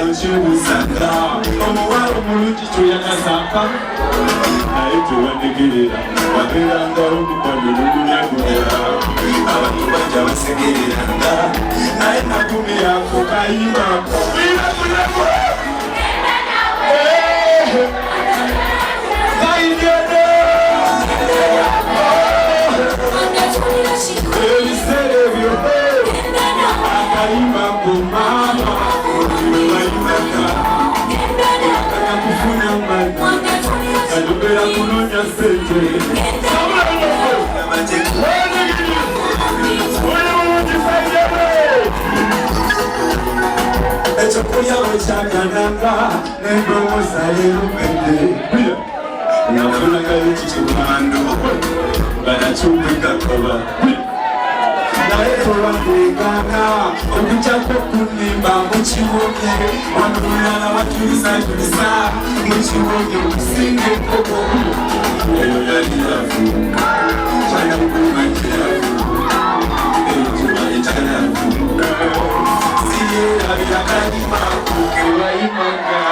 Sandra, omuwala omulungi tuyakasamba naye tewandegerera wageranga omukwano n'olunyagulira abantu bajja basegereranga naye nagumirako kayimbako ebiseera ebyo akayimbako mama Adubera kunonya sente echokulya wechakananga nendowoza yerumende nafunagayo ekikimando banakyumwekakoba naye tolwandegana okujjako kunimba mukiwonye wanulala watulisatulisa mukiwonye okusinga ekkobo eyo yalirafu kyanamukumanyirafu eyotuba etalafu siyerabira kalimaku kewayimanga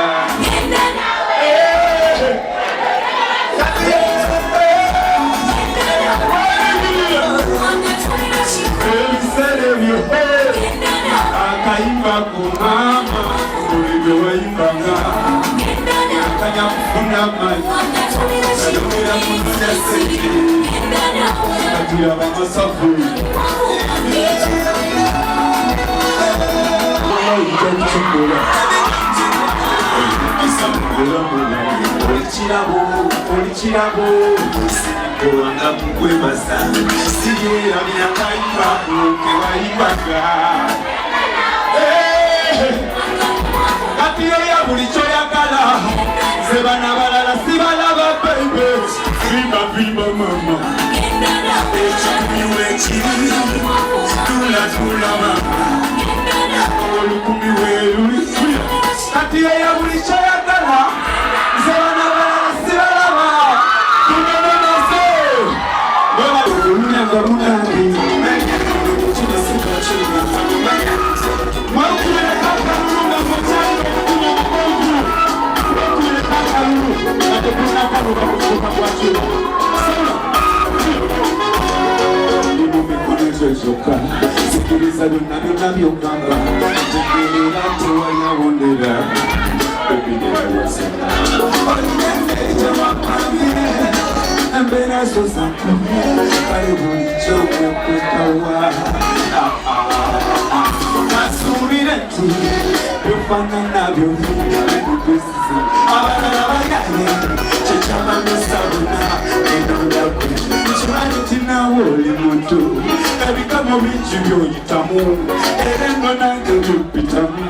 akayimba ku mama olibwe wayimbanga akanya kufuna amani ayomera kunonya sente katuyaba masafu olikirabo olwanga mukwebasa siyerabira kayimbaku kewayimbaga kati oya buli kyoyagala ze bana balala sibalaba bebe vimba mama ekikumiwe ekiri tulatula mama olukumiwe luli kati oya buli kyoyagala ze bana balala sibalaba tunononaze olunyaga lunange sikiriza byonna byonna byogamba tegerera tewayawondera embeera zo zankumye kale bulijjo kwekwekawa nasuubire nti byofaanana byobinabikosize abalala baganye kyekyamamisa bonna endondakwe kimanyi tinawe oli muntu ebikamo bingi byoyitamu era eno nange byopitamu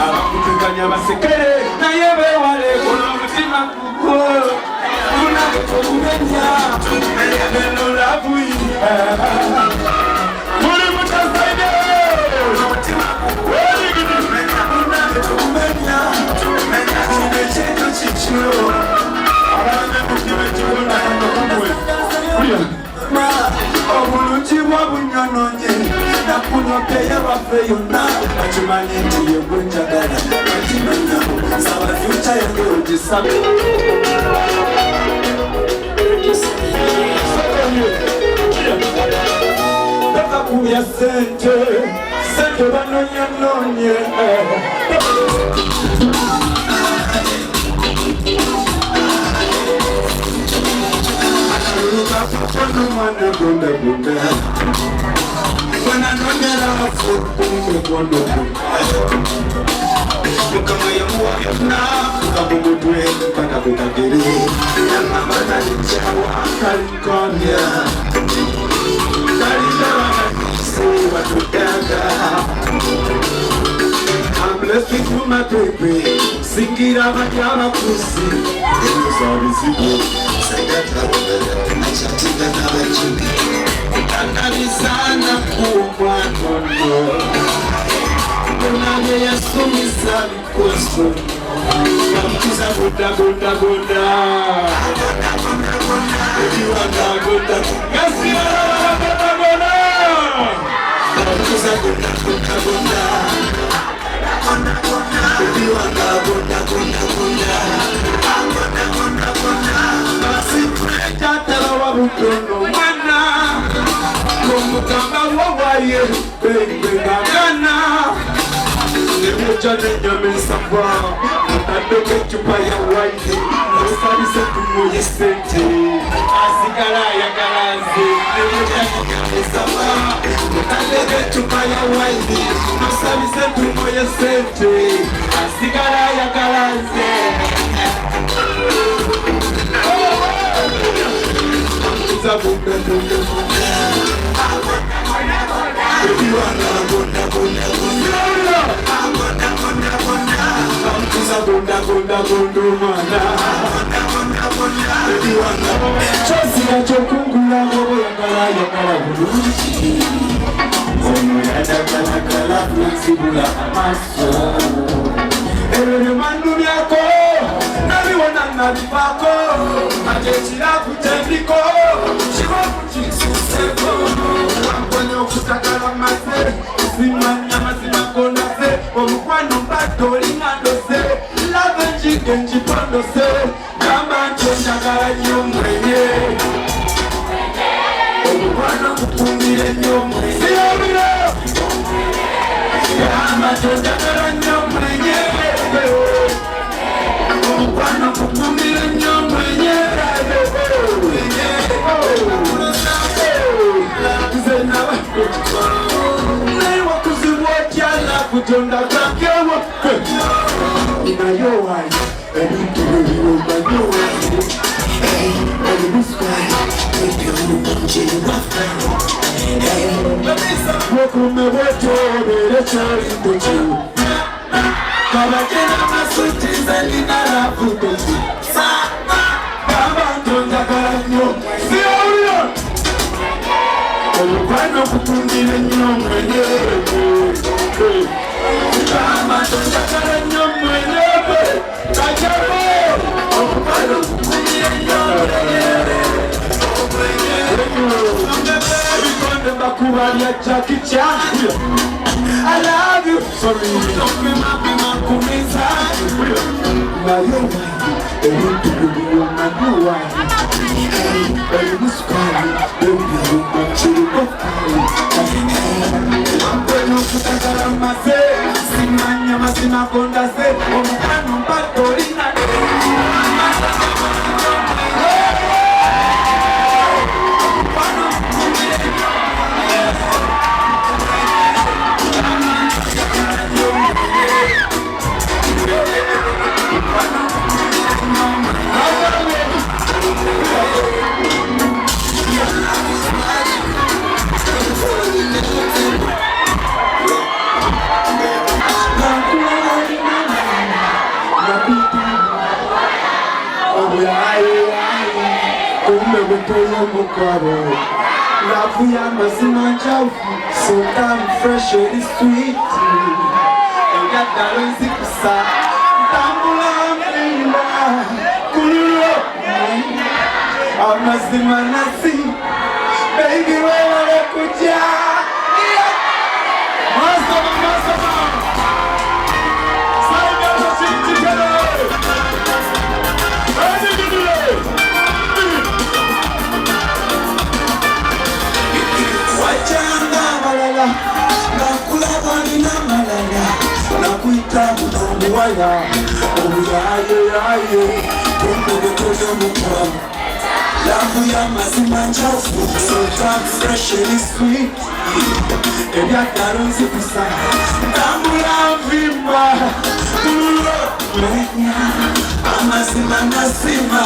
abakuteganya basekere naye beewale kola omutima gugwo munange tolumenya eno labuyiha muli mutasaide munange tolumenya kino ekintu kikyo abalame mukibe kibona anokumwe obulungi bw'obunyononye nakunopeye baffe yonna bakimanyi nti yegwenjagala bakimanyamu saba fyuca yange ogisabe bakakubya sente banonyononye Mwana gonda Mwana nonyera fukumbe gondo Mukama yamuwa yona Kabumutwe Kata kukagiri Yamama nalichawa Kalikonia Kalindara Nisi Watudaga I'm blessed with my baby Singira Makara Pusi Sorry achatinga na wajumi Kanalizana kuwa nono Kunanye ya sumisa mikoso Kamkiza goda Ebiwanda goda Gasira goda Kamkiza goda Mwanje nyamesamba Atatoke chupa ya wali Osabise kumoye sente Asigara ya galazi Nyamesamba Atatoke chupa ya wali Osabise kumoye sente Asigara ya galazi Zabunda bunda bunda Baby wanna bunda bunda bunda Bunda bunda bunda mana Baby wanna Chosi ya chokungula Mogo yakala yakala buluchi Ono yada kala kala Flexible amaso Erere mandu yako Nari wana nalipako Majechira kutendiko Shiwa kuchisuseko Wampone okutakala mase Simanya masima konase Omukwano mbato lingandose Love njigenji pondose Kama nchonjagala nyomwenye Omukwano kupungile nyomwenye Siyomile Kama nchonjagala nyomwenye Omukwano kupungile nyomwenye Kutonda kakewa Inayowa Inayowa Wakume woto Berechari tochi Kabakena masuti Zelina rafu tochi Kaba tonda karanyo Siya Omukwano kupungile nyomwenye Kama tonjakala nyomwenye Kajabo Omukwano kupungile nyomwenye Ebikonde bakubali ya Jackie Chan I love you Sorry Pima kumiza Na yowa Erutu kubiyo na yowa Erutu skwali Erutu kubiyo Wampeno kutakala mase Simanya masima kondase Omukano mpatorina Lafu ya mazima chafu So damn fresh and sweet Ega dalonzi kusa Tambula mlima Kuluro Amazima nasi Baby wewe kuja Masama Saga washingtikele Wachanga malala Nakula wali na malala Nakuita omuwala Omuyaye yaye Tonde mukwa Lafu ya mazima nchafu So damn fresh and sweet Ebya daronzi kusa Tambula mvimba Kulo Menya Amazima nasima